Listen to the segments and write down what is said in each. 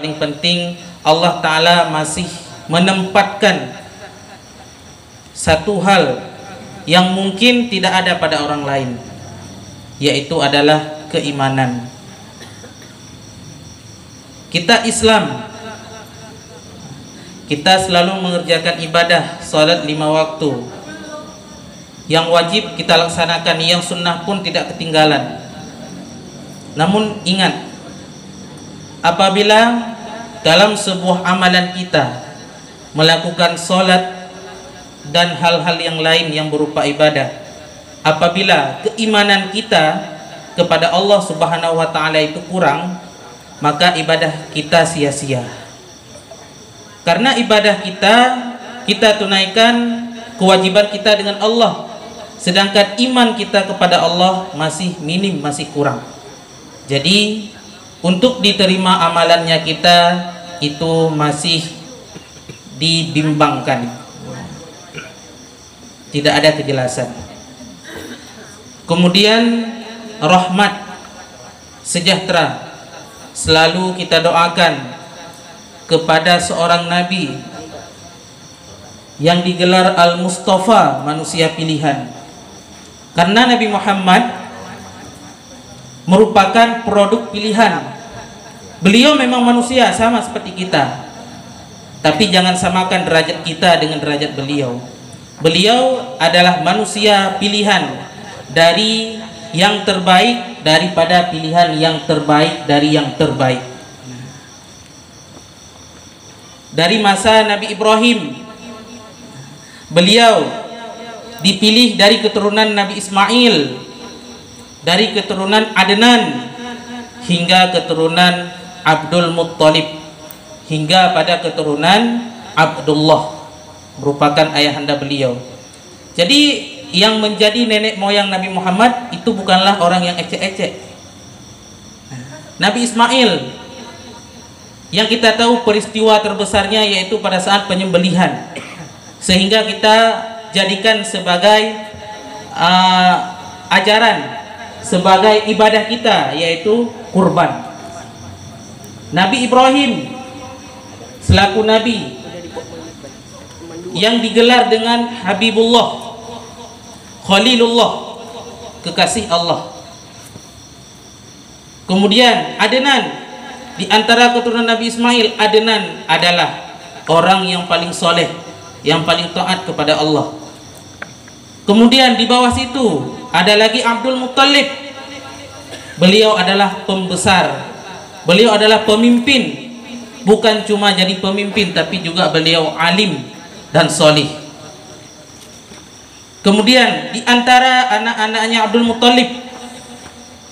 paling penting, Allah Ta'ala masih menempatkan satu hal yang mungkin tidak ada pada orang lain, yaitu adalah keimanan. Kita Islam, kita selalu mengerjakan ibadah salat 5 waktu. Yang wajib kita laksanakan, yang sunnah pun tidak ketinggalan. Namun ingat, apabila dalam sebuah amalan kita melakukan salat dan hal-hal yang lain yang berupa ibadah, apabila keimanan kita kepada Allah Subhanahu wa Ta'ala itu kurang, maka ibadah kita sia-sia. Karena ibadah kita tunaikan kewajiban kita dengan Allah, sedangkan iman kita kepada Allah masih minim, masih kurang. Jadi untuk diterima amalannya kita itu masih dibimbangkan, tidak ada kejelasan. Kemudian rahmat, sejahtera selalu kita doakan kepada seorang nabi yang digelar Al-Mustafa, manusia pilihan. Karena Nabi Muhammad merupakan produk pilihan. Beliau memang manusia sama seperti kita, tapi jangan samakan derajat kita dengan derajat beliau. Beliau adalah manusia pilihan dari yang terbaik, daripada pilihan yang terbaik dari yang terbaik. Dari masa Nabi Ibrahim, beliau dipilih dari keturunan Nabi Ismail, dari keturunan Adnan hingga keturunan Abdul Muttalib, hingga pada keturunan Abdullah, merupakan ayahanda beliau. Jadi yang menjadi nenek moyang Nabi Muhammad itu bukanlah orang yang ecek-ecek. Nabi Ismail, yang kita tahu peristiwa terbesarnya yaitu pada saat penyembelihan, sehingga kita jadikan sebagai ajaran, sebagai ibadah kita, yaitu kurban. Nabi Ibrahim selaku nabi yang digelar dengan Habibullah, Khalilullah, kekasih Allah. Kemudian Adnan, di antara keturunan Nabi Ismail, Adnan adalah orang yang paling soleh, yang paling taat kepada Allah. Kemudian di bawah situ ada lagi Abdul Muttalib. Beliau adalah pembesar, beliau adalah pemimpin. Bukan cuma jadi pemimpin, tapi juga beliau alim dan solih. Kemudian di antara anak-anaknya Abdul Muttalib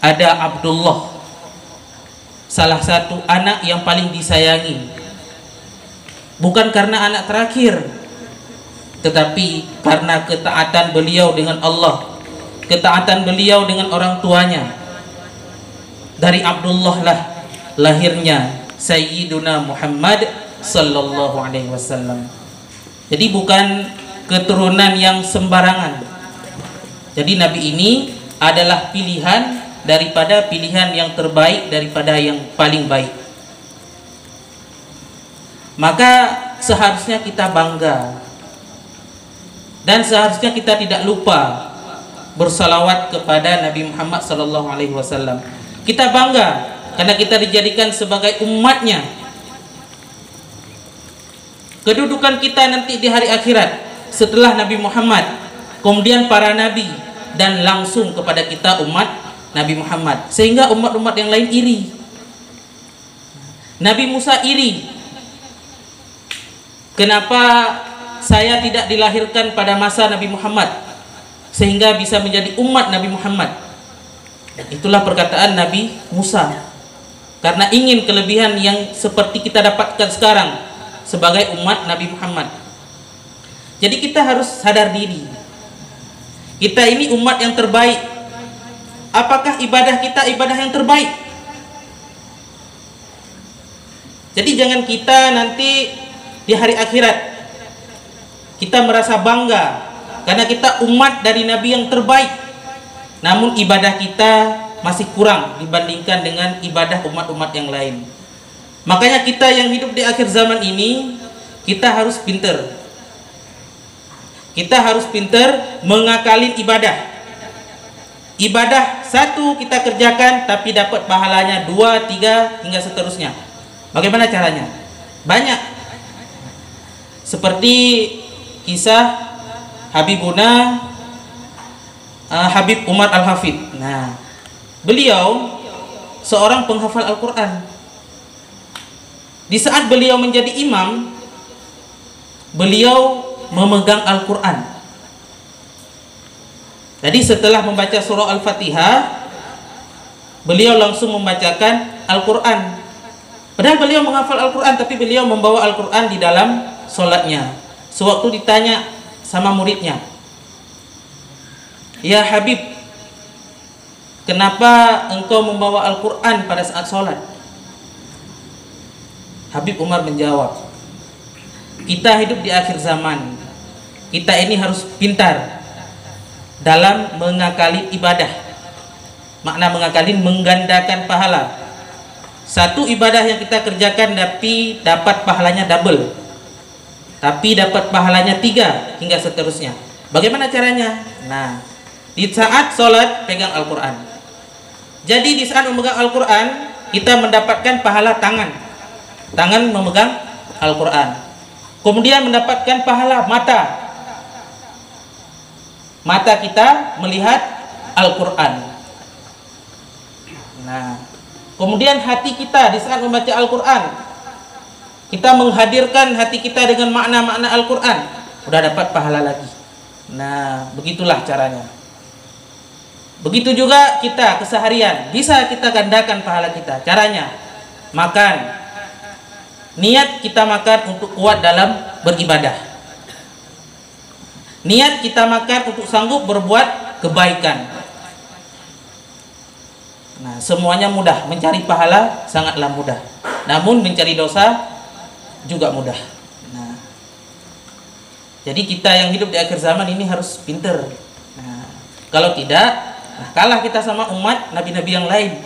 ada Abdullah, salah satu anak yang paling disayangi, bukan karena anak terakhir, tetapi karena ketaatan beliau dengan Allah, ketaatan beliau dengan orang tuanya. Dari Abdullah lah lahirnya Sayyiduna Muhammad sallallahu alaihi wasallam. Jadi bukan keturunan yang sembarangan. Jadi Nabi ini adalah pilihan daripada pilihan yang terbaik, daripada yang paling baik. Maka seharusnya kita bangga, dan seharusnya kita tidak lupa bersalawat kepada Nabi Muhammad sallallahu alaihi wasallam. Kita bangga karena kita dijadikan sebagai umatnya. Kedudukan kita nanti di hari akhirat setelah Nabi Muhammad, kemudian para nabi, dan langsung kepada kita umat Nabi Muhammad, sehingga umat-umat yang lain iri. Nabi Musa iri, kenapa saya tidak dilahirkan pada masa Nabi Muhammad sehingga bisa menjadi umat Nabi Muhammad. Itulah perkataan Nabi Musa, karena ingin kelebihan yang seperti kita dapatkan sekarang sebagai umat Nabi Muhammad. Jadi kita harus sadar diri, kita ini umat yang terbaik. Apakah ibadah kita ibadah yang terbaik? Jadi jangan kita nanti di hari akhirat kita merasa bangga karena kita umat dari Nabi yang terbaik, namun ibadah kita masih kurang dibandingkan dengan ibadah umat-umat yang lain. Makanya kita yang hidup di akhir zaman ini, kita harus pinter. Kita harus pinter mengakalin ibadah. Ibadah satu kita kerjakan tapi dapat pahalanya 2, 3 hingga seterusnya. Bagaimana caranya? Banyak. Seperti kisah Habibuna Habib Umar Al-Hafidh. Nah, beliau seorang penghafal Al-Quran. Di saat beliau menjadi imam, beliau memegang Al-Quran. Jadi setelah membaca surah Al-Fatihah, beliau langsung membacakan Al-Quran. Padahal beliau menghafal Al-Quran, tapi beliau membawa Al-Quran di dalam sholatnya. Sewaktu ditanya sama muridnya, "Ya Habib, kenapa engkau membawa Al-Quran pada saat sholat?" Habib Umar menjawab, "Kita hidup di akhir zaman. Kita ini harus pintar dalam mengakali ibadah." Makna mengakalin, menggandakan pahala. Satu ibadah yang kita kerjakan tapi dapat pahalanya double, tapi dapat pahalanya 3 hingga seterusnya. Bagaimana caranya? Nah, di saat sholat pegang Al-Quran. Jadi di saat memegang Al-Quran, kita mendapatkan pahala tangan memegang Al-Quran. Kemudian mendapatkan pahala mata kita melihat Al-Quran. Nah, kemudian hati kita di saat membaca Al-Quran, kita menghadirkan hati kita dengan makna-makna Al-Quran, udah dapat pahala lagi. Nah, begitulah caranya. Begitu juga kita keseharian, bisa kita gandakan pahala kita. Caranya, makan. Niat kita makan untuk kuat dalam beribadah. Niat kita makan untuk sanggup berbuat kebaikan. Nah, semuanya mudah. Mencari pahala sangatlah mudah. Namun mencari dosa juga mudah. Nah, jadi kita yang hidup di akhir zaman ini harus pinter. Nah, kalau tidak, kalah kita sama umat nabi-nabi yang lain.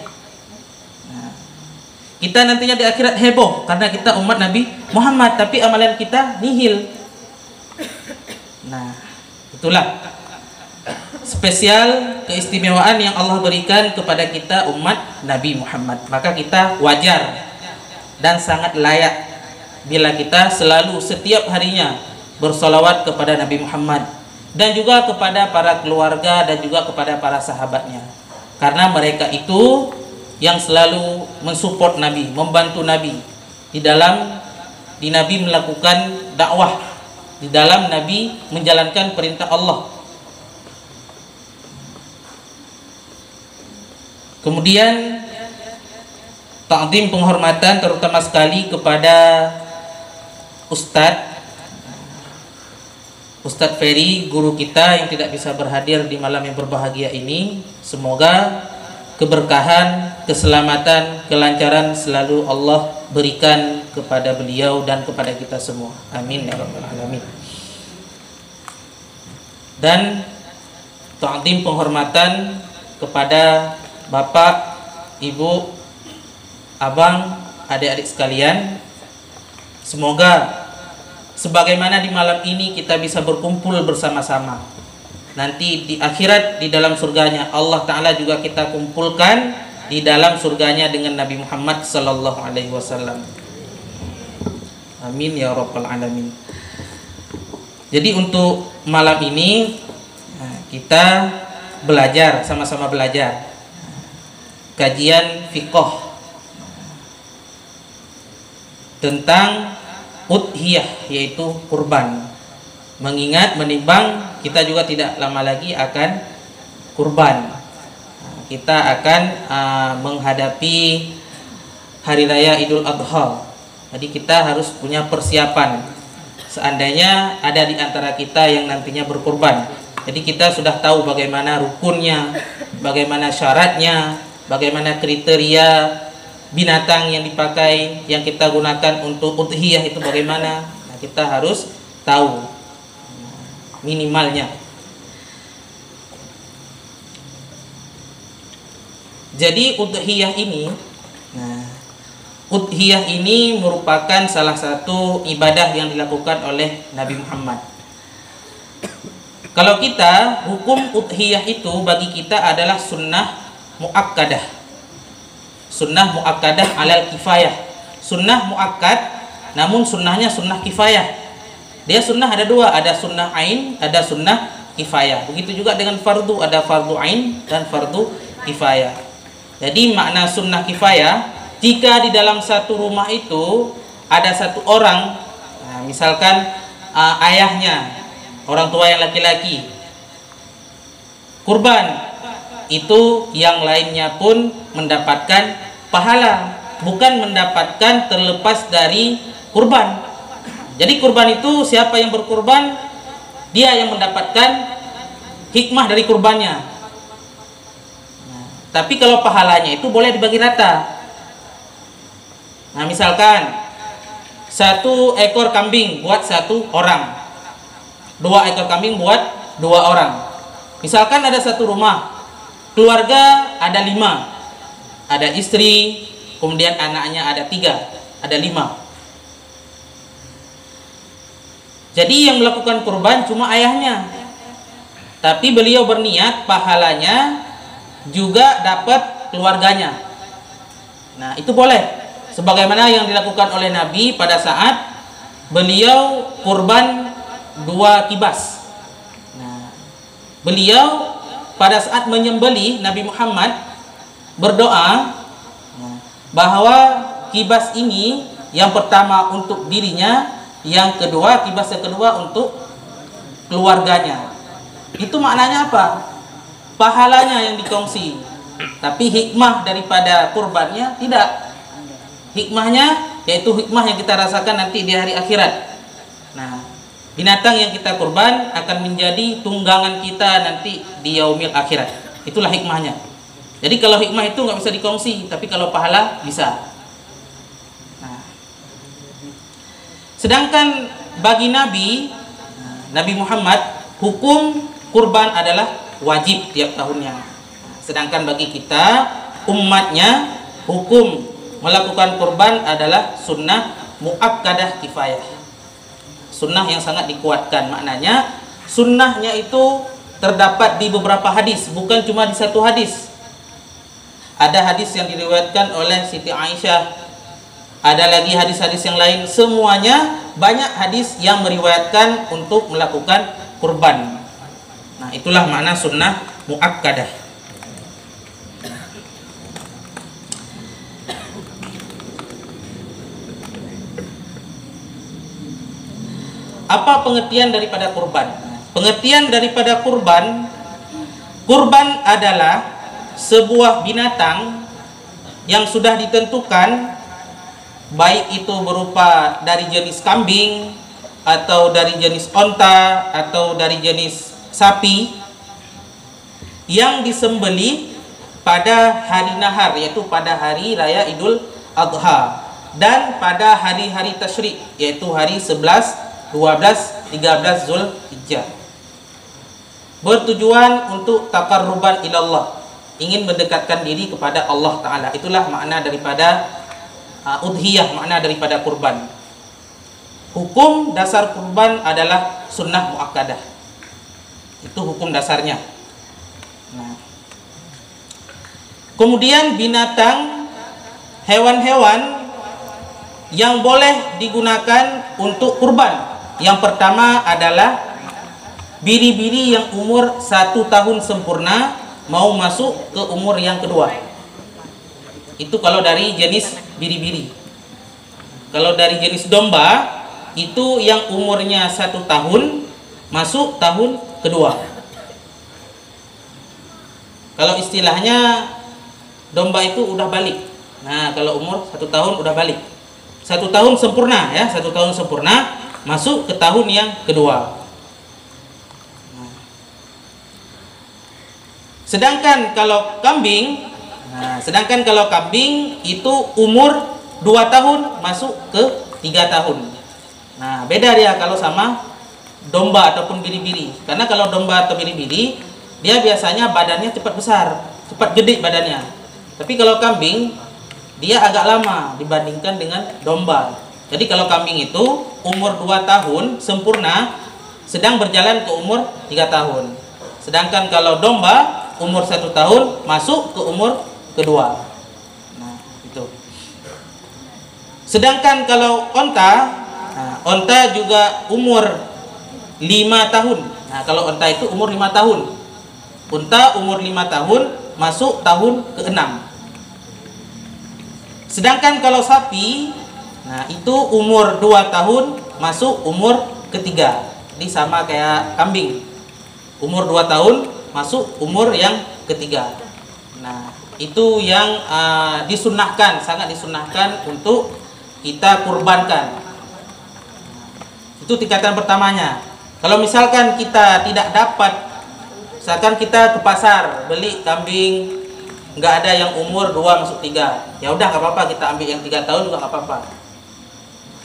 Kita nantinya di akhirat heboh karena kita umat Nabi Muhammad, tapi amalan kita nihil. Nah, itulah spesial keistimewaan yang Allah berikan kepada kita umat Nabi Muhammad. Maka kita wajar dan sangat layak bila kita selalu setiap harinya bersolawat kepada Nabi Muhammad dan juga kepada para keluarga dan juga kepada para sahabatnya. Karena mereka itu yang selalu mensupport Nabi, membantu Nabi di Nabi melakukan dakwah, di dalam Nabi menjalankan perintah Allah. Kemudian ta'zim, penghormatan terutama sekali kepada Ustadz Ferry, guru kita yang tidak bisa berhadir di malam yang berbahagia ini. Semoga keberkahan, keselamatan, kelancaran selalu Allah berikan kepada beliau dan kepada kita semua. Amin ya rabbal alamin. Dan ta'zim, penghormatan kepada Bapak, Ibu, Abang, adik-adik sekalian. Semoga sebagaimana di malam ini kita bisa berkumpul bersama-sama, nanti di akhirat di dalam surganya Allah Ta'ala juga kita kumpulkan di dalam surganya dengan Nabi Muhammad Sallallahu Alaihi Wasallam. Amin ya rabbal alamin. Jadi untuk malam ini kita belajar, sama-sama belajar kajian fiqh tentang udhiyah, yaitu kurban. Mengingat, menimbang kita juga tidak lama lagi akan kurban. Kita akan menghadapi hari raya Idul Adha. Jadi kita harus punya persiapan. Seandainya ada di antara kita yang nantinya berkurban, jadi kita sudah tahu bagaimana rukunnya, bagaimana syaratnya, bagaimana kriteria binatang yang dipakai, yang kita gunakan untuk udhiyah itu bagaimana. Nah, kita harus tahu minimalnya. Jadi udhiyah ini, udhiyah ini merupakan salah satu ibadah yang dilakukan oleh Nabi Muhammad. Kalau kita, hukum udhiyah itu bagi kita adalah sunnah muakkadah. Sunnah muakkadah alal kifayah. Sunnah muakkad, namun sunnahnya sunnah kifayah. Dia sunnah ada dua, ada sunnah ain, ada sunnah kifayah. Begitu juga dengan fardu, ada fardu ain dan fardu kifayah. Jadi makna sunnah kifayah, jika di dalam satu rumah itu ada satu orang, nah, misalkan ayahnya, orang tua yang laki-laki, kurban, itu yang lainnya pun mendapatkan pahala, bukan mendapatkan terlepas dari kurban. Jadi kurban itu siapa yang berkurban, dia yang mendapatkan hikmah dari kurbannya. Nah, tapi kalau pahalanya itu boleh dibagi rata. Nah, misalkan 1 ekor kambing buat 1 orang, 2 ekor kambing buat 2 orang. Misalkan ada satu rumah, keluarga ada 5, ada istri, kemudian anaknya ada 3, ada 5. Jadi yang melakukan kurban cuma ayahnya, tapi beliau berniat pahalanya juga dapat keluarganya. Nah, itu boleh. Sebagaimana yang dilakukan oleh Nabi pada saat beliau kurban 2 kibas. Nah, beliau pada saat menyembelih, Nabi Muhammad berdoa bahwa kibas ini yang pertama untuk dirinya, yang kedua, kibas yang kedua untuk keluarganya. Itu maknanya apa? Pahalanya yang dikongsi, tapi hikmah daripada kurbannya tidak. Hikmahnya yaitu hikmah yang kita rasakan nanti di hari akhirat. Nah, binatang yang kita kurban akan menjadi tunggangan kita nanti di yaumil akhirat. Itulah hikmahnya. Jadi kalau hikmah itu nggak bisa dikongsi, tapi kalau pahala bisa. Nah, sedangkan bagi Nabi Muhammad, hukum kurban adalah wajib tiap tahunnya. Sedangkan bagi kita umatnya, hukum melakukan kurban adalah sunnah muakkadah kifayah. Sunnah yang sangat dikuatkan. Maknanya sunnahnya itu terdapat di beberapa hadis, bukan cuma di satu hadis. Ada hadis yang diriwayatkan oleh Siti Aisyah, ada lagi hadis-hadis yang lain. Semuanya banyak hadis yang meriwayatkan untuk melakukan kurban. Nah, itulah makna sunnah muakkadah. Apa pengertian daripada kurban? Pengertian daripada kurban, kurban adalah sebuah binatang yang sudah ditentukan, baik itu berupa dari jenis kambing, atau dari jenis onta, atau dari jenis sapi, yang disembelih pada hari nahar, yaitu pada hari raya Idul Adha, dan pada hari-hari tasyrik, yaitu hari 11, 12, 13 Zulhijjah. Bertujuan untuk taqarruban ilallah, ingin mendekatkan diri kepada Allah Ta'ala. Itulah makna daripada udhiyah, makna daripada kurban. Hukum dasar kurban adalah sunnah muakkadah. Itu hukum dasarnya. Nah, kemudian binatang, hewan-hewan yang boleh digunakan untuk kurban, yang pertama adalah biri-biri yang umur 1 tahun sempurna mau masuk ke umur yang kedua. Itu kalau dari jenis biri-biri. Kalau dari jenis domba, itu yang umurnya 1 tahun masuk tahun kedua. Kalau istilahnya domba itu udah balik. Nah, kalau umur 1 tahun udah balik. 1 tahun sempurna ya, 1 tahun sempurna masuk ke tahun yang kedua. Sedangkan kalau kambing, itu umur 2 tahun masuk ke 3 tahun. Nah, beda dia kalau sama domba ataupun biri-biri. Karena kalau domba atau biri-biri, dia biasanya badannya cepat besar, cepat gede badannya. Tapi kalau kambing, dia agak lama dibandingkan dengan domba. Jadi kalau kambing itu umur 2 tahun sempurna, sedang berjalan ke umur 3 tahun. Sedangkan kalau domba umur 1 tahun masuk ke umur kedua. Nah, itu. Sedangkan kalau onta juga umur 5 tahun. Nah, kalau onta itu umur 5 tahun. Unta umur 5 tahun masuk tahun ke-6. Sedangkan kalau sapi, nah itu umur 2 tahun masuk umur ketiga. Jadi sama kayak kambing. Umur 2 tahun masuk umur yang ketiga. Nah, itu yang disunahkan, sangat disunahkan untuk kita kurbankan. Itu tingkatan pertamanya. Kalau misalkan kita tidak dapat, misalkan kita ke pasar beli kambing, nggak ada yang umur 2 masuk 3, ya udah nggak apa-apa, kita ambil yang 3 tahun juga nggak apa-apa.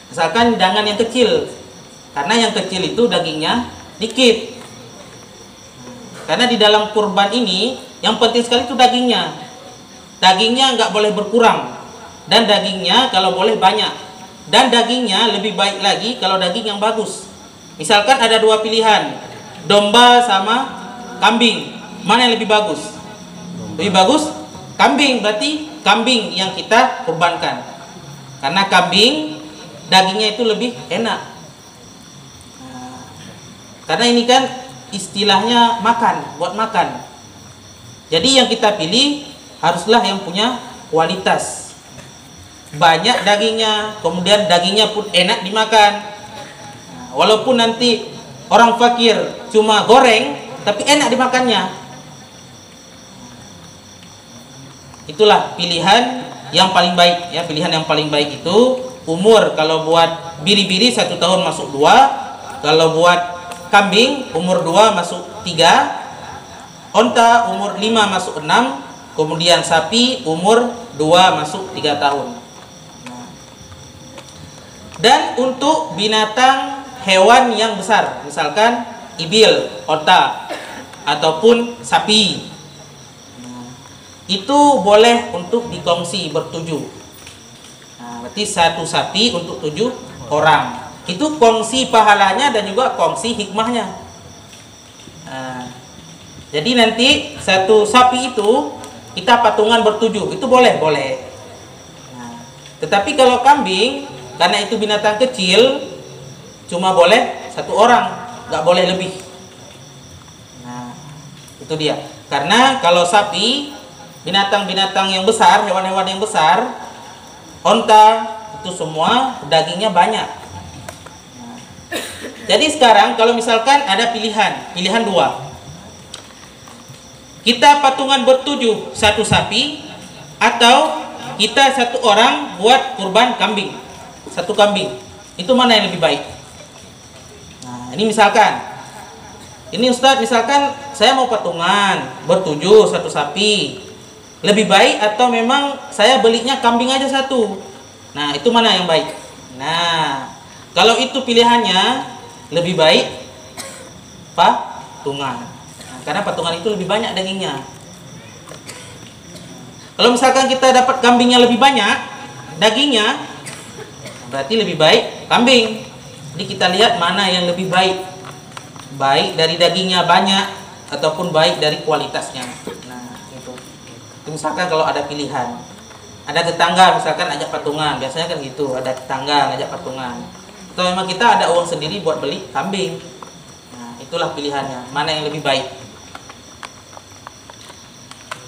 Misalkan jangan yang kecil, karena yang kecil itu dagingnya dikit. Karena di dalam kurban ini yang penting sekali itu dagingnya. Dagingnya nggak boleh berkurang, dan dagingnya kalau boleh banyak. Dan dagingnya lebih baik lagi kalau daging yang bagus. Misalkan ada 2 pilihan, domba sama kambing, mana yang lebih bagus? Lebih bagus kambing, berarti kambing yang kita kurbankan. Karena kambing dagingnya itu lebih enak. Nah, karena ini kan istilahnya makan, buat makan. Jadi yang kita pilih haruslah yang punya kualitas. Banyak dagingnya, kemudian dagingnya pun enak dimakan. Nah, walaupun nanti orang fakir cuma goreng, tapi enak dimakannya. Itulah pilihan yang paling baik ya. Pilihan yang paling baik itu umur, kalau buat biri-biri 1 tahun masuk 2, kalau buat kambing umur 2 masuk 3, onta umur 5 masuk 6, kemudian sapi umur 2 masuk 3 tahun. Dan untuk binatang hewan yang besar, misalkan ibil, onta, ataupun sapi, itu boleh untuk dikongsi bertujuh. Nah, berarti 1 sapi untuk 7 orang. Itu kongsi pahalanya dan juga kongsi hikmahnya. Nah, jadi nanti 1 sapi itu kita patungan bertujuh, itu boleh. Nah, tetapi kalau kambing, karena itu binatang kecil, cuma boleh 1 orang, nggak boleh lebih. Nah, itu dia. Karena kalau sapi, binatang-binatang yang besar, hewan-hewan yang besar, onta, itu semua dagingnya banyak. Nah, jadi sekarang kalau misalkan ada pilihan 2, kita patungan bertujuh 1 sapi, atau kita 1 orang buat kurban kambing, 1 kambing, itu mana yang lebih baik? Nah, ini misalkan, ini Ustadz, misalkan saya mau patungan bertujuh 1 sapi, lebih baik atau memang saya belinya kambing aja 1? Nah, itu mana yang baik? Nah, kalau itu pilihannya, lebih baik patungan. Nah, karena patungan itu lebih banyak dagingnya. Kalau misalkan kita dapat kambingnya lebih banyak dagingnya, berarti lebih baik kambing. Jadi kita lihat mana yang lebih baik, baik dari dagingnya banyak ataupun baik dari kualitasnya. Nah, itu misalkan kalau ada pilihan, ada tetangga misalkan ajak patungan, biasanya kan gitu, ada tetangga ngajak patungan, atau memang kita ada uang sendiri buat beli kambing. Nah, itulah pilihannya, mana yang lebih baik.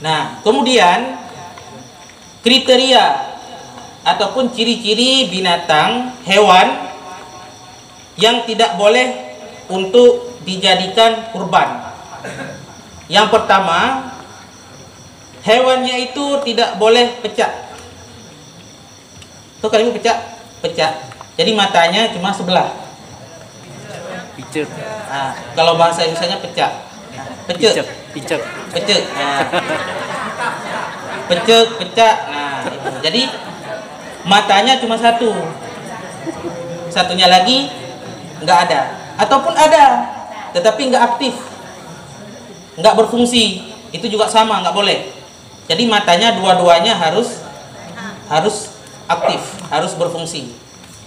Nah, kemudian kriteria ataupun ciri-ciri binatang hewan yang tidak boleh untuk dijadikan kurban. Yang pertama, hewannya itu tidak boleh pecah. Tuh kalimat pecah. Jadi matanya cuma sebelah. Picek. Nah, kalau bahasa Indonesianya pecah. Pecek. Nah, pecah. Nah, itu. Jadi matanya cuma 1. Satunya lagi nggak ada. Ataupun ada, tetapi nggak aktif, nggak berfungsi. Itu juga sama, nggak boleh. Jadi matanya dua-duanya harus harus aktif, harus berfungsi.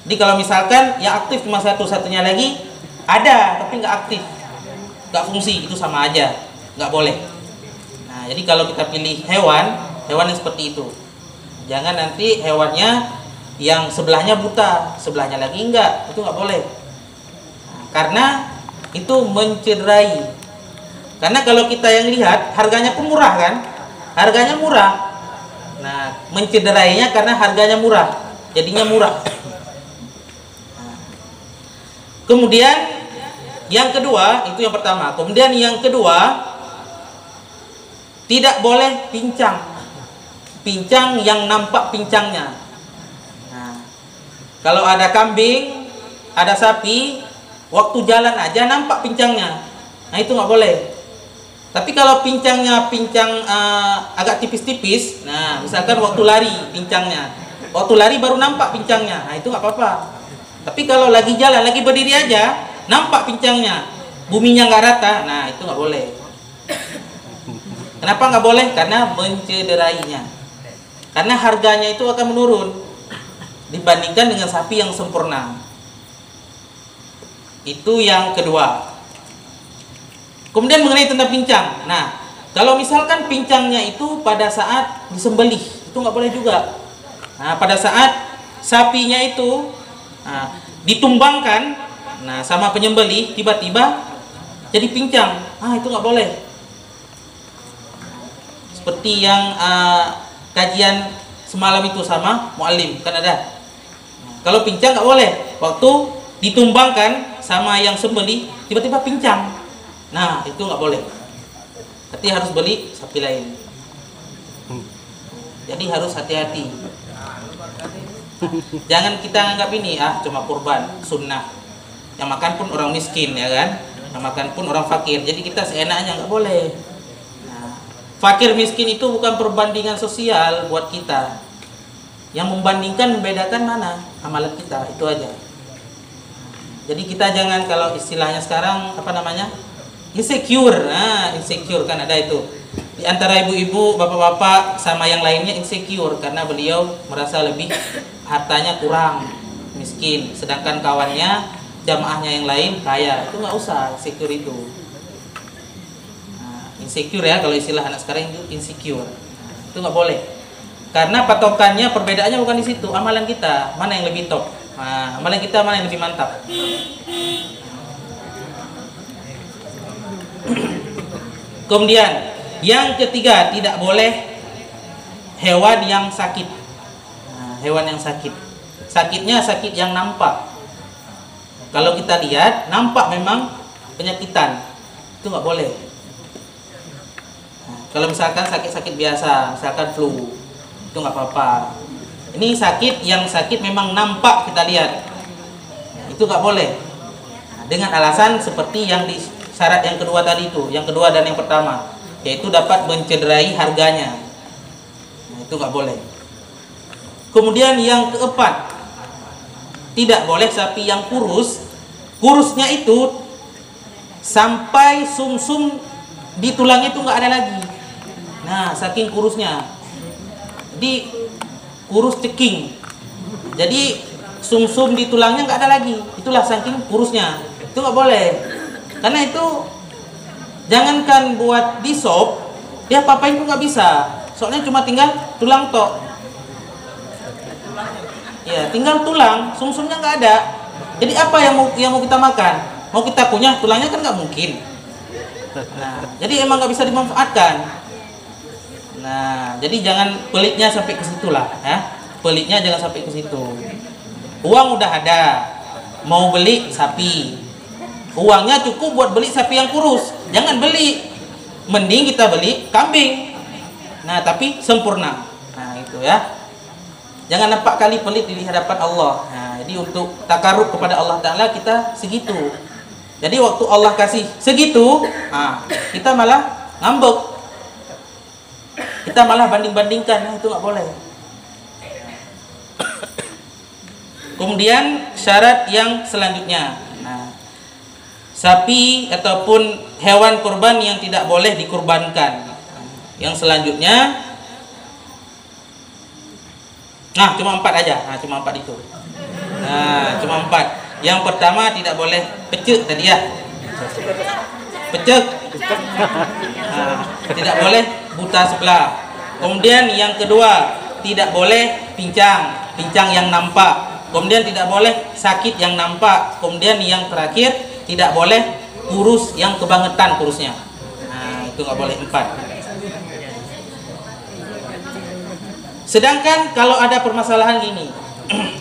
Jadi kalau misalkan yang aktif cuma satu-satunya lagi ada tapi nggak aktif, nggak fungsi, itu sama aja, nggak boleh. Nah, jadi kalau kita pilih hewan yang seperti itu, jangan nanti hewannya yang sebelahnya buta, sebelahnya lagi enggak, itu nggak boleh. Nah, karena itu mencederai. Karena kalau kita yang lihat harganya pun murah kan, harganya murah. Nah, mencederainya karena harganya murah, jadinya murah. Nah, kemudian yang kedua, itu yang pertama. Kemudian yang kedua, tidak boleh pincang. Pincang yang nampak pincangnya. Nah, kalau ada kambing, ada sapi, waktu jalan aja nampak pincangnya. Nah, itu nggak boleh. Tapi kalau pincangnya agak tipis-tipis, nah misalkan waktu lari pincangnya, waktu lari baru nampak pincangnya, nah itu nggak apa-apa. Tapi kalau lagi jalan, lagi berdiri aja, nampak pincangnya, buminya nggak rata, nah itu nggak boleh. Kenapa nggak boleh? Karena mencederainya. Karena harganya itu akan menurun dibandingkan dengan sapi yang sempurna. Itu yang kedua. Kemudian mengenai tentang pincang. Nah, kalau misalkan pincangnya itu pada saat disembelih, itu nggak boleh juga. Nah, pada saat sapinya itu ditumbangkan, nah sama penyembelih tiba-tiba jadi pincang, itu nggak boleh. Seperti yang kajian semalam itu sama muallim kan ada. Nah, kalau pincang nggak boleh. Waktu ditumbangkan sama yang sembelih tiba-tiba pincang. Nah, itu nggak boleh. Berarti harus beli sapi lain. Jadi harus hati-hati. Jangan kita anggap ini cuma kurban sunnah. Yang makan pun orang miskin, ya kan? Yang makan pun orang fakir. Jadi kita seenaknya nggak boleh. Nah, fakir miskin itu bukan perbandingan sosial buat kita. Yang membandingkan membedakan mana amalan kita, itu aja. Jadi kita jangan, kalau istilahnya sekarang apa namanya? Insecure. Nah, insecure kan ada itu. Di antara ibu-ibu, bapak-bapak sama yang lainnya insecure karena beliau merasa lebih hartanya kurang, miskin, sedangkan kawannya, jamaahnya yang lain kaya. Itu nggak usah insecure itu. Nah, insecure ya, kalau istilah anak sekarang itu insecure. Nah, itu nggak boleh. Karena patokannya, perbedaannya bukan di situ. Amalan kita mana yang lebih top? Nah, amalan kita mana yang lebih mantap? Kemudian yang ketiga, tidak boleh hewan yang sakit. Nah, hewan yang sakit, sakitnya sakit yang nampak. Kalau kita lihat nampak memang penyakitan, itu nggak boleh. Nah, kalau misalkan sakit-sakit biasa, misalkan flu, itu nggak apa-apa. Ini sakit yang sakit memang nampak kita lihat, itu nggak boleh. Nah, dengan alasan seperti yang di syarat yang kedua tadi itu, yang kedua dan yang pertama, yaitu dapat mencederai harganya. Nah, itu nggak boleh. Kemudian yang keempat, tidak boleh sapi yang kurus. Kurusnya itu sampai sumsum di tulangnya itu nggak ada lagi. Nah, saking kurusnya, jadi kurus ceking. Jadi sumsum di tulangnya nggak ada lagi. Itulah saking kurusnya. Itu nggak boleh. Karena itu jangankan buat di sop, dia apa-apain pun nggak bisa. Soalnya cuma tinggal tulang tok. Ya, tinggal tulang, sumsumnya nggak ada. Jadi apa yang mau kita makan? Mau kita punya tulangnya kan nggak mungkin. Nah, jadi emang nggak bisa dimanfaatkan. Nah, jadi jangan pelitnya sampai ke situ lah, ya. Pelitnya jangan sampai ke situ. Uang udah ada, mau beli sapi. Uangnya cukup buat beli sapi yang kurus. Jangan beli, mending kita beli kambing. Nah, tapi sempurna. Nah, itu ya. Jangan nampak kali pelit di hadapan Allah. Nah, jadi untuk takarub kepada Allah Ta'ala kita segitu. Jadi waktu Allah kasih segitu, kita malah ngambek. Kita malah banding-bandingkan. Nah, itu nggak boleh. Kemudian syarat yang selanjutnya. Nah, sapi ataupun hewan kurban yang tidak boleh dikurbankan. Yang selanjutnya, Nah, cuma 4 aja. Nah, cuma 4 itu. Nah, cuma 4. Yang pertama tidak boleh pecek tadi ya. Pecek. Nah, tidak boleh buta sebelah. Kemudian yang kedua, tidak boleh pincang yang nampak. Kemudian tidak boleh sakit yang nampak. Kemudian yang terakhir, tidak boleh kurus yang kebangetan kurusnya. Nah, itu nggak boleh 4. Sedangkan kalau ada permasalahan gini,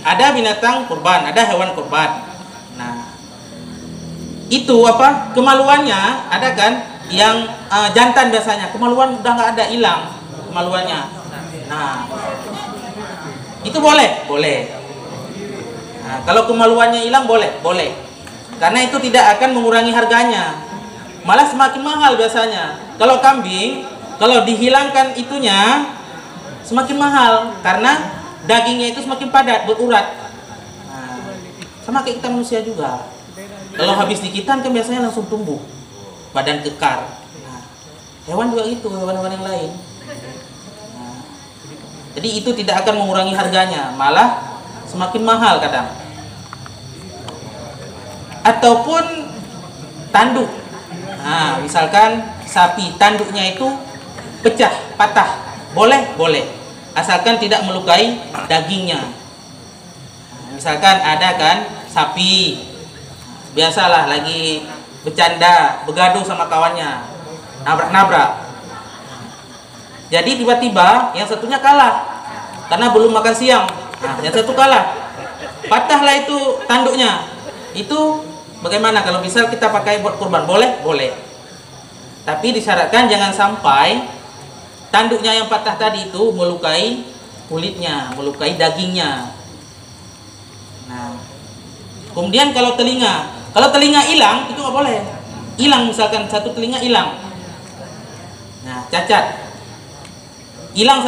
ada binatang kurban, ada hewan kurban. Nah, itu apa? Kemaluannya ada kan? Yang jantan biasanya kemaluan udah nggak ada, hilang kemaluannya. Nah, itu boleh. Nah, kalau kemaluannya hilang boleh. Karena itu tidak akan mengurangi harganya, malah semakin mahal biasanya. Kalau kambing, kalau dihilangkan itunya semakin mahal karena dagingnya itu semakin padat, berurat. Nah, sama kayak kita manusia juga. Kalau habis dikitan kan biasanya langsung tumbuh badan kekar. Nah, hewan juga gitu, hewan-hewan yang lain. Nah, jadi itu tidak akan mengurangi harganya, malah semakin mahal kadang. Ataupun tanduk. Nah, misalkan sapi tanduknya itu pecah, patah, boleh, asalkan tidak melukai dagingnya. Nah, misalkan ada kan sapi, biasalah lagi bercanda, begaduh sama kawannya, nabrak. Jadi tiba-tiba yang satunya kalah karena belum makan siang. Nah, yang satu kalah, patahlah itu tanduknya. Itu bagaimana kalau misal kita pakai buat kurban? Boleh. Tapi disyaratkan jangan sampai tanduknya yang patah tadi itu melukai kulitnya, melukai dagingnya. Nah, kemudian kalau telinga hilang itu nggak boleh. Hilang, misalkan satu telinga hilang. Nah, cacat. Hilang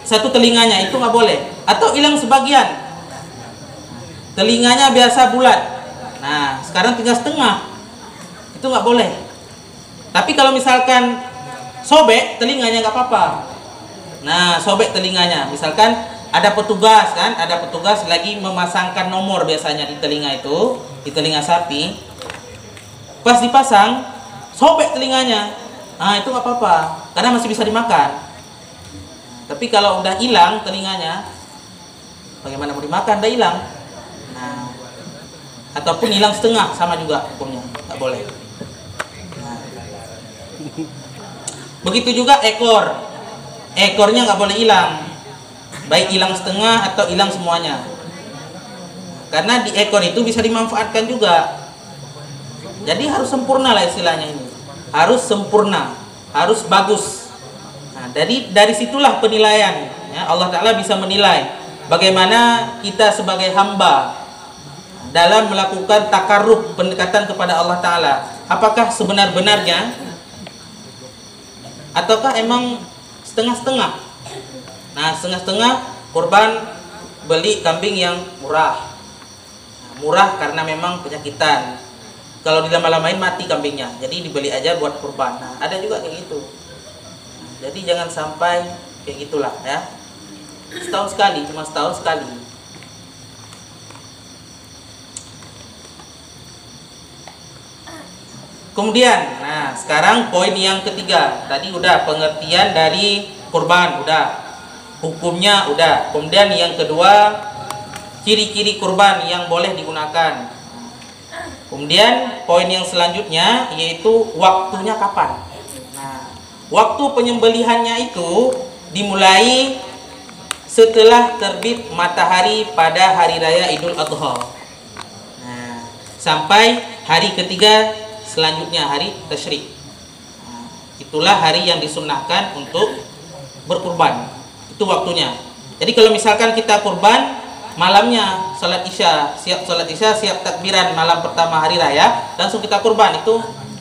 satu telinganya itu nggak boleh. Atau hilang sebagian. Telinganya biasa bulat. Nah, sekarang tinggal setengah. Itu nggak boleh. Tapi kalau misalkan sobek telinganya nggak apa-apa. Nah, sobek telinganya. Misalkan ada petugas lagi memasangkan nomor biasanya di telinga itu, di telinga sapi. Pas dipasang, sobek telinganya. Nah, itu nggak apa-apa, karena masih bisa dimakan. Tapi kalau udah hilang telinganya, bagaimana mau dimakan? Udah hilang. Nah, ataupun hilang setengah, sama juga hukumnya, nggak boleh. Nah, begitu juga ekornya nggak boleh hilang, baik hilang setengah atau hilang semuanya, karena di ekor itu bisa dimanfaatkan juga. Jadi harus sempurna lah istilahnya ini, harus sempurna, harus bagus. Nah, dari situlah penilaian ya, Allah Ta'ala bisa menilai bagaimana kita sebagai hamba dalam melakukan takarrub, pendekatan kepada Allah Ta'ala. Apakah sebenar-benarnya ataukah emang setengah-setengah? Nah, setengah-setengah kurban beli kambing yang murah. Nah, murah karena memang penyakitan. Kalau dilama-lamain mati kambingnya, jadi dibeli aja buat kurban. Nah, ada juga kayak gitu. Nah, jadi jangan sampai kayak gitulah ya. Cuma setahun sekali. Kemudian, nah sekarang poin yang ketiga. Tadi udah pengertian dari kurban, udah hukumnya, udah. Kemudian yang kedua, ciri-ciri kurban yang boleh digunakan. Kemudian poin yang selanjutnya yaitu waktunya kapan. Nah, waktu penyembelihannya itu dimulai setelah terbit matahari pada hari raya Idul Adha. Nah, sampai hari ketiga selanjutnya, hari tasyrik. Nah, itulah hari yang disunnahkan untuk berkurban. Itu waktunya. Jadi kalau misalkan kita kurban malamnya, salat isya, siap takbiran malam pertama hari raya, langsung kita kurban, itu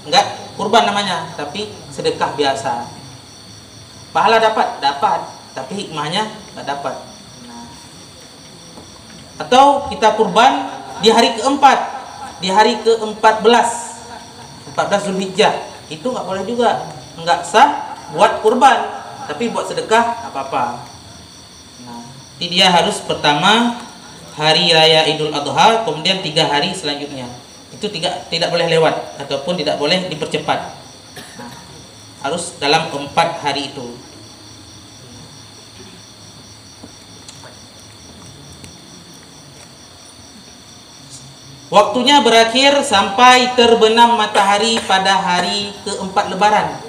enggak kurban namanya, tapi sedekah biasa. Pahala dapat, tapi hikmahnya enggak dapat. Nah, atau kita kurban di hari keempat, di hari ke-14 Zulhijjah, itu nggak boleh juga, nggak sah buat kurban, tapi buat sedekah apa-apa. Nah, Jadi dia harus pertama hari raya Idul Adha, kemudian 3 hari selanjutnya. Itu tidak boleh lewat ataupun tidak boleh dipercepat. Nah, harus dalam 4 hari itu. Waktunya berakhir sampai terbenam matahari pada hari keempat Lebaran.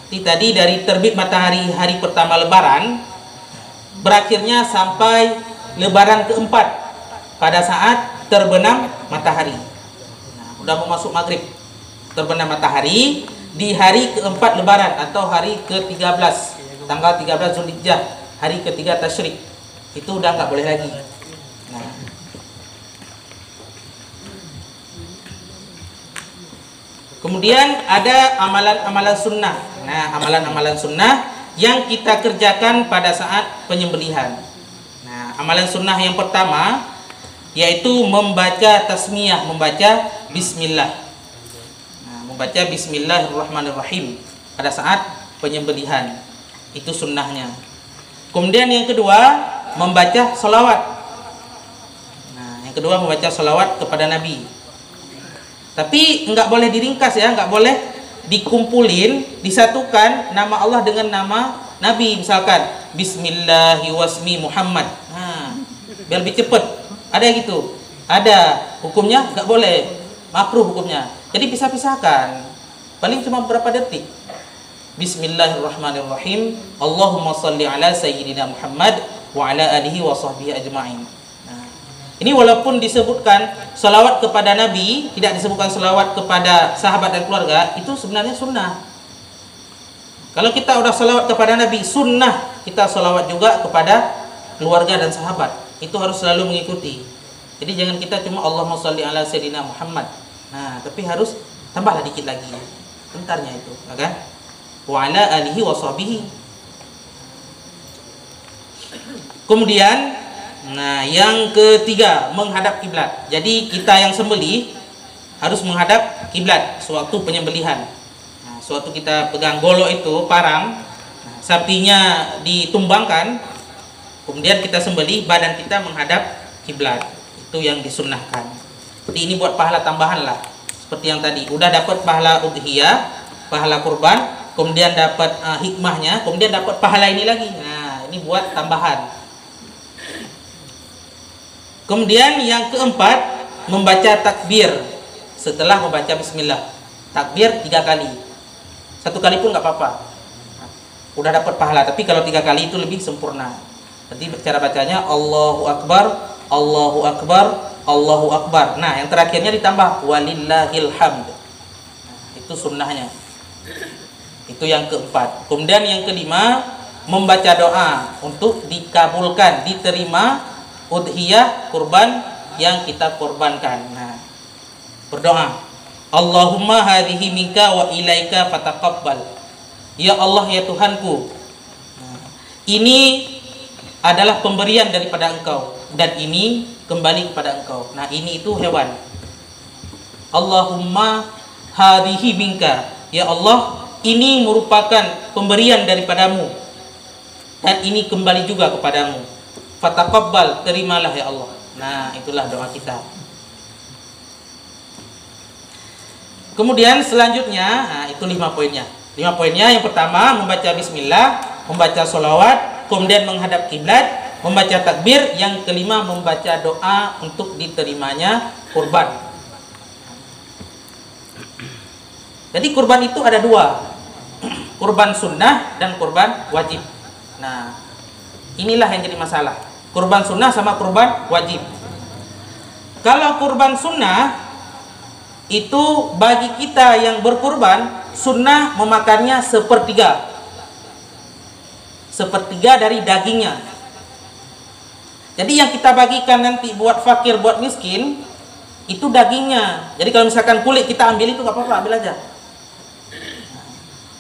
Tadi dari terbit matahari hari pertama Lebaran, berakhirnya sampai Lebaran keempat pada saat terbenam matahari. Nah, udah mau masuk maghrib, terbenam matahari di hari keempat Lebaran atau hari ke-13, tanggal 13 Zulhijjah, hari ketiga Tasyrik. Itu udah nggak boleh lagi. Nah, kemudian ada amalan-amalan sunnah. Nah, amalan-amalan sunnah yang kita kerjakan pada saat penyembelihan. Nah, amalan sunnah yang pertama yaitu membaca tasmiyah, membaca bismillah. Nah, membaca bismillahirrahmanirrahim pada saat penyembelihan. Itu sunnahnya. Kemudian yang kedua, membaca sholawat. Nah, yang kedua membaca sholawat kepada Nabi. Tapi nggak boleh diringkas ya, nggak boleh dikumpulin, disatukan nama Allah dengan nama Nabi. Misalkan Bismillahi wasmi Muhammad. Nah, biar lebih cepat. Ada gitu? Ada. Hukumnya nggak boleh, makruh hukumnya. Jadi pisah-pisahkan. Paling cuma berapa detik. Bismillahirrahmanirrahim. Allahumma salli ala sayyidina Muhammad wa ala alihi wa sahbihi ajma'in. Ini walaupun disebutkan salawat kepada Nabi, tidak disebutkan salawat kepada sahabat dan keluarga, itu sebenarnya sunnah. Kalau kita udah salawat kepada Nabi, sunnah kita salawat juga kepada keluarga dan sahabat. Itu harus selalu mengikuti. Jadi jangan kita cuma Allahumma sholli ala sayyidina Muhammad. Nah, tapi harus tambahlah dikit lagi. Bentarnya itu, kan? Wa ala alihi wa sahbihi. Kemudian nah, yang ketiga, menghadap kiblat. Jadi kita yang sembelih harus menghadap kiblat sewaktu penyembelihan. Nah, sewaktu kita pegang golok itu, parang, nah, sapinya ditumbangkan, kemudian kita sembelih, badan kita menghadap kiblat. Itu yang disunnahkan. Jadi ini buat pahala tambahan lah. Seperti yang tadi, udah dapat pahala udhiyah, pahala kurban, kemudian dapat hikmahnya, kemudian dapat pahala ini lagi. Nah, ini buat tambahan. Kemudian yang keempat, membaca takbir setelah membaca bismillah. Takbir 3 kali. 1 kali pun nggak apa-apa. Udah dapat pahala, tapi kalau 3 kali itu lebih sempurna. Jadi cara bacanya Allahu Akbar, Allahu Akbar, Allahu Akbar. Nah, yang terakhirnya ditambah walillahil hamd. Nah, itu sunnahnya. Itu yang keempat. Kemudian yang kelima, membaca doa untuk dikabulkan, diterima udhiyah, kurban yang kita korbankan. Nah, berdoa, Allahumma hadhihi minka wa ilaika fataqabbal. Ya Allah, ya Tuhanku, nah, ini adalah pemberian daripada Engkau dan ini kembali kepada Engkau. Nah, ini itu hewan. Allahumma hadhihi minka. Ya Allah, ini merupakan pemberian daripadamu dan ini kembali juga kepadamu. Fataqabbal, terimalah ya Allah. Nah, itulah doa kita. Kemudian selanjutnya, nah, itu 5 poinnya. 5 poinnya, yang pertama membaca bismillah, membaca sholawat, kemudian menghadap kiblat, membaca takbir, yang kelima membaca doa untuk diterimanya kurban. Jadi kurban itu ada 2, kurban sunnah dan kurban wajib. Nah, inilah yang jadi masalah. Kurban sunnah sama kurban wajib. Kalau kurban sunnah itu bagi kita yang berkurban, sunnah memakannya sepertiga dari dagingnya. Jadi yang kita bagikan nanti buat fakir, buat miskin, itu dagingnya. Jadi kalau misalkan kulit kita ambil itu nggak apa-apa, ambil aja.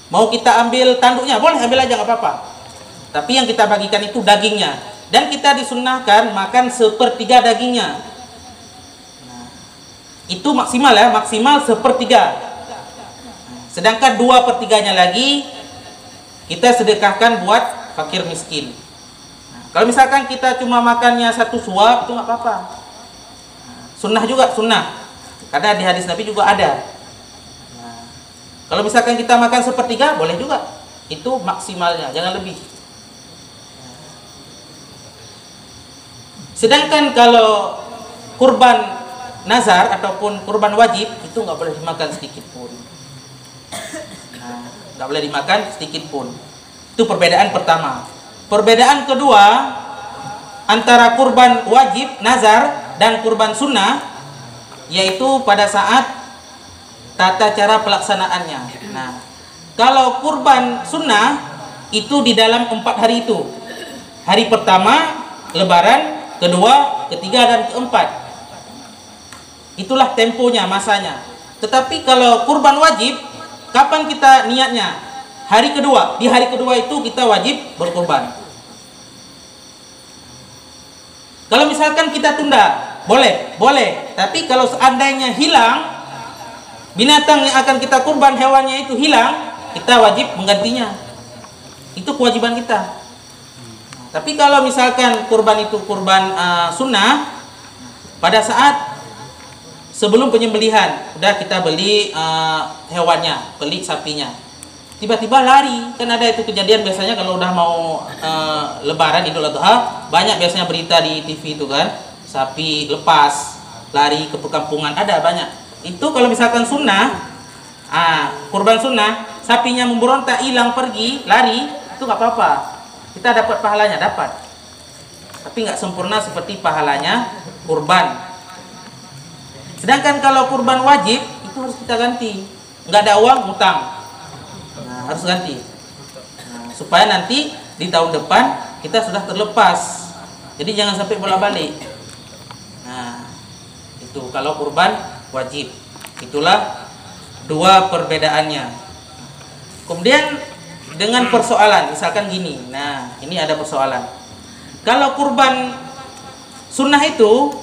Mau kita ambil tanduknya, boleh ambil aja, nggak apa-apa. Tapi yang kita bagikan itu dagingnya. Dan kita disunnahkan makan sepertiga dagingnya. Nah, itu maksimal ya, maksimal sepertiga. Sedangkan 2/3-nya lagi kita sedekahkan buat fakir miskin. Nah, Kalau misalkan kita cuma makannya satu suap itu nggak apa-apa. Sunnah juga sunnah. Karena di hadis Nabi juga ada. Nah, kalau misalkan kita makan sepertiga boleh juga. Itu maksimalnya, jangan lebih. Sedangkan kalau kurban nazar ataupun kurban wajib itu nggak boleh dimakan sedikit pun. Nah, nggak boleh dimakan sedikit pun. Itu perbedaan pertama. Perbedaan kedua antara kurban wajib nazar dan kurban sunnah yaitu pada saat tata cara pelaksanaannya. Nah, kalau kurban sunnah itu di dalam 4 hari itu. Hari pertama lebaran, kedua, ketiga dan keempat. Itulah temponya, masanya. Tetapi kalau kurban wajib, kapan kita niatnya? Hari kedua. Di hari kedua itu kita wajib berkurban. Kalau misalkan kita tunda, boleh. Tapi kalau seandainya hilang binatang yang akan kita kurban, hewannya itu hilang, kita wajib menggantinya. Itu kewajiban kita. Tapi kalau misalkan kurban itu kurban sunnah, pada saat sebelum penyembelihan, udah kita beli hewannya, beli sapinya, tiba-tiba lari. Kan ada itu kejadian biasanya kalau udah mau lebaran Idul Adha, banyak biasanya berita di TV itu kan, sapi lepas lari ke perkampungan, ada banyak. Itu kalau misalkan sunnah, kurban sunnah, sapinya memberontak, hilang, pergi, lari, itu nggak apa-apa. Kita dapat pahalanya, dapat. Tapi nggak sempurna seperti pahalanya kurban. Sedangkan kalau kurban wajib itu harus kita ganti. Nggak ada uang, utang. Nah, harus ganti. Nah, supaya nanti di tahun depan kita sudah terlepas. Jadi jangan sampai bolak-balik. Nah, itu kalau kurban wajib. Itulah dua perbedaannya. Kemudian dengan persoalan, misalkan gini. Nah, ini ada persoalan. Kalau kurban sunnah itu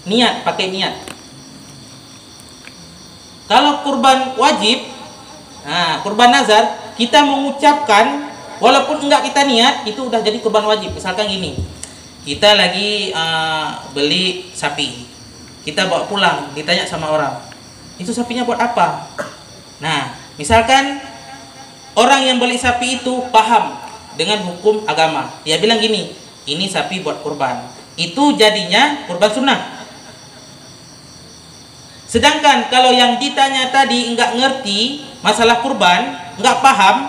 niat, pakai niat. Kalau kurban wajib, kurban nazar, kita mengucapkan walaupun enggak kita niat, itu udah jadi kurban wajib. Misalkan gini, kita lagi beli sapi, kita bawa pulang, ditanya sama orang, itu sapinya buat apa? Nah, misalkan orang yang beli sapi itu paham dengan hukum agama, dia bilang gini, ini sapi buat kurban, itu jadinya kurban sunnah. Sedangkan kalau yang ditanya tadi enggak ngerti masalah kurban, enggak paham,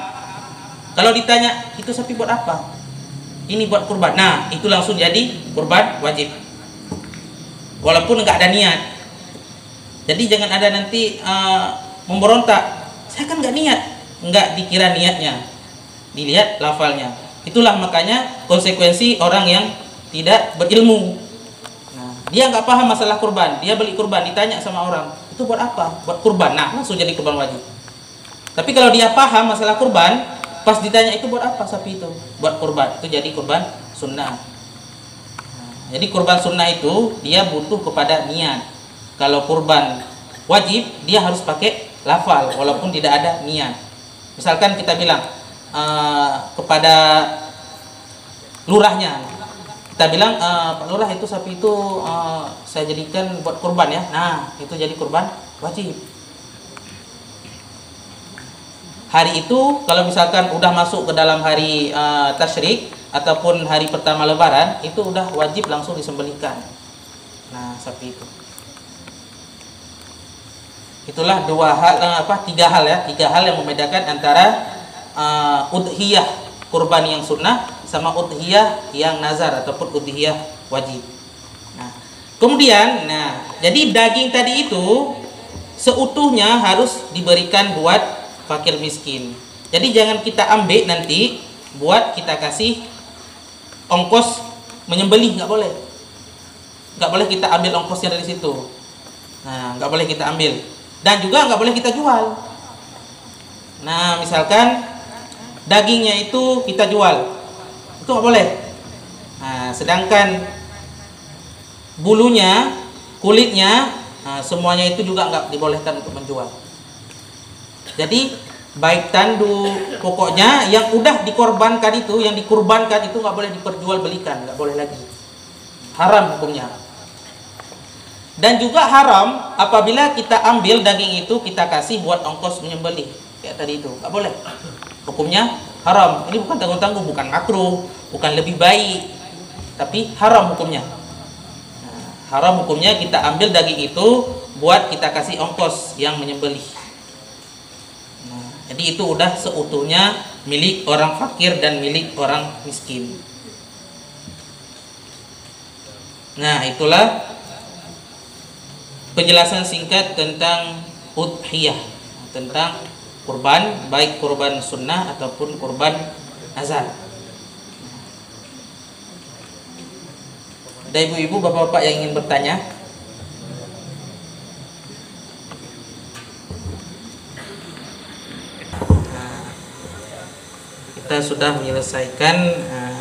kalau ditanya itu sapi buat apa, ini buat kurban, nah itu langsung jadi kurban wajib walaupun enggak ada niat. Jadi jangan ada nanti memberontak, saya kan enggak niat. Enggak dikira niatnya, dilihat lafalnya. Itulah makanya konsekuensi orang yang tidak berilmu. Nah, dia nggak paham masalah kurban, dia beli kurban, ditanya sama orang, itu buat apa? Buat kurban. Nah, langsung jadi kurban wajib. Tapi kalau dia paham masalah kurban, pas ditanya itu buat apa sapi itu? Buat kurban. Itu jadi kurban sunnah. Nah, jadi kurban sunnah itu dia butuh kepada niat. Kalau kurban wajib dia harus pakai lafal walaupun tidak ada niat. Misalkan kita bilang kepada lurahnya, kita bilang, Pak Lurah itu sapi itu saya jadikan buat kurban ya. Nah, itu jadi kurban wajib. Hari itu kalau misalkan udah masuk ke dalam hari tasyrik ataupun hari pertama lebaran, itu udah wajib langsung disembelihkan. Nah, sapi itu. Itulah tiga hal yang membedakan antara udhiyah kurban yang sunnah sama udhiyah yang nazar ataupun udhiyah wajib. Nah, kemudian, jadi daging tadi itu seutuhnya harus diberikan buat fakir miskin. Jadi jangan kita ambil nanti buat kita kasih ongkos menyembelih, nggak boleh. Nggak boleh kita ambil ongkosnya dari situ. Nah, nggak boleh kita ambil. Dan juga nggak boleh kita jual. Nah, misalkan dagingnya itu kita jual, itu nggak boleh. Nah, sedangkan bulunya, kulitnya, semuanya itu juga nggak dibolehkan untuk menjual. Jadi baik tanduk, pokoknya yang udah dikorbankan itu, yang dikurbankan itu nggak boleh diperjualbelikan, nggak boleh lagi, haram hukumnya. Dan juga haram apabila kita ambil daging itu kita kasih buat ongkos menyembelih kayak tadi itu, nggak boleh, hukumnya haram. Ini bukan tanggung-tanggung, bukan makruh, bukan lebih baik, tapi haram hukumnya. Nah, haram hukumnya kita ambil daging itu buat kita kasih ongkos yang menyembelih. Jadi itu udah seutuhnya milik orang fakir dan milik orang miskin. Nah, itulah penjelasan singkat tentang udhiyah, tentang kurban, baik kurban sunnah ataupun kurban azan. Ada ibu-ibu, bapak-bapak yang ingin bertanya? Kita sudah menyelesaikan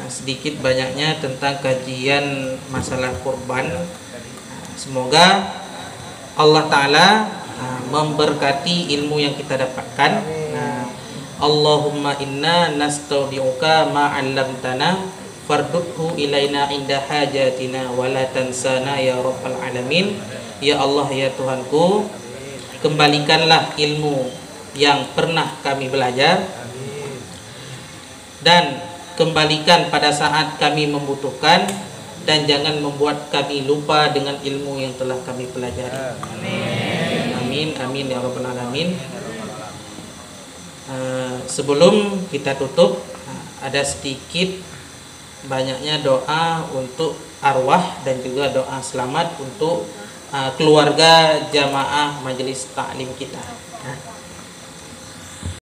sedikit banyaknya tentang kajian masalah kurban. Semoga Allah Ta'ala memberkati ilmu yang kita dapatkan. Allahumma inna nastaudi'uka ma'allamtana fardudhu ilaina inda hajatina wa la tansana ya rabbal alamin. Ya Allah, ya Tuhanku, kembalikanlah ilmu yang pernah kami belajar dan kembalikan pada saat kami membutuhkan, dan jangan membuat kami lupa dengan ilmu yang telah kami pelajari. Amin, amin ya rabbal alamin. Sebelum kita tutup, ada sedikit banyaknya doa untuk arwah dan juga doa selamat untuk keluarga jamaah majelis taklim kita.